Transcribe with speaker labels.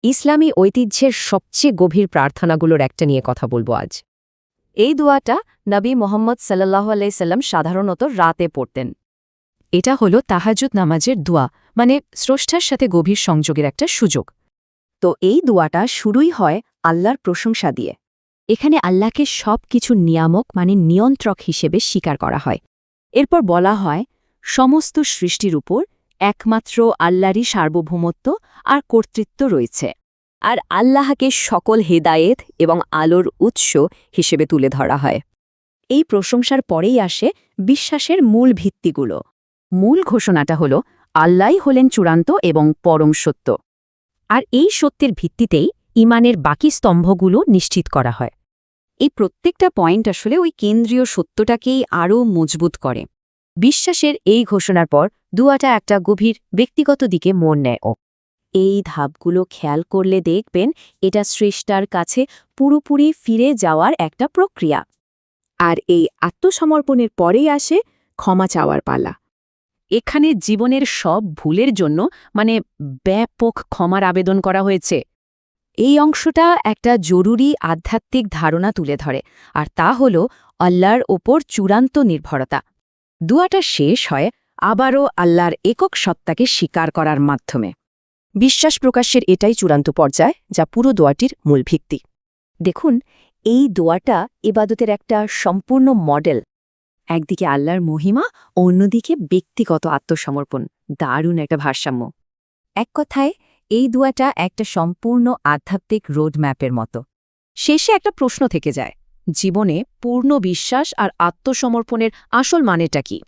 Speaker 1: ইসলামী ঐতিহ্যের সবচেয়ে গভীর প্রার্থনাগুলোর একটা নিয়ে কথা বলবো আজ। এই দোয়াটা নবী মোহাম্মদ সাল্লাল্লাহু আলাইহি সাল্লাম সাধারণত রাতে পড়তেন। এটা হলো তাহাজ্জুদ নামাজের দোয়া, মানে স্রষ্টার সাথে গভীর সংযোগের একটা সুযোগ। তো এই দোয়াটা শুরুই হয় আল্লাহর প্রশংসা দিয়ে। এখানে আল্লাহকে সব কিছুর নিয়ামক মানে নিয়ন্ত্রক হিসেবে স্বীকার করা হয়। এরপর বলা হয় সমস্ত সৃষ্টির উপর একমাত্র আল্লাহরই সার্বভৌমত্ব আর কর্তৃত্ব রয়েছে, আর আল্লাহকে সকল হেদায়েত এবং আলোর উৎস হিসেবে তুলে ধরা হয়। এই প্রশংসার পরেই আসে বিশ্বাসের মূল ভিত্তিগুলো। মূল ঘোষণাটা হল আল্লাহই হলেন চূড়ান্ত এবং পরম সত্য, আর এই সত্যের ভিত্তিতেই ঈমানের বাকি স্তম্ভগুলো নিশ্চিত করা হয়। এই প্রত্যেকটা পয়েন্ট আসলে ওই কেন্দ্রীয় সত্যটাকেই আরও মজবুত করে। বিশ্বাসের এই ঘোষণার পর দুয়াটা একটা গভীর ব্যক্তিগত দিকে মন নেয়। এই ধাপগুলো খেয়াল করলে দেখবেন এটা স্রষ্টার কাছে পুরোপুরি ফিরে যাওয়ার একটা প্রক্রিয়া। আর এই আত্মসমর্পণের পরেই আসে ক্ষমা চাওয়ার পালা। এখানে জীবনের সব ভুলের জন্য মানে ব্যাপক ক্ষমার আবেদন করা হয়েছে। এই অংশটা একটা জরুরি আধ্যাত্মিক ধারণা তুলে ধরে, আর তা হল আল্লাহর ওপর চূড়ান্ত নির্ভরতা। দুয়াটা শেষ হয় আবারও আল্লাহর একক সত্তাকে স্বীকার করার মাধ্যমে। বিশ্বাস প্রকাশের এটাই চূড়ান্ত পর্যায়, যা পুরো দোয়াটির মূল ভিত্তি। দেখুন, এই দোয়াটা ইবাদতের একটা সম্পূর্ণ মডেল। একদিকে আল্লাহর মহিমা, অন্যদিকে ব্যক্তিগত আত্মসমর্পণ। দারুণ একটা ভারসাম্য। এক কথায় এই দোয়াটা একটা সম্পূর্ণ আধ্যাত্মিক রোডম্যাপের মতো। শেষে একটা প্রশ্ন থেকে যায়, জীবনে পূর্ণ বিশ্বাস আর আত্মসমর্পণের আসল মানেটা কি?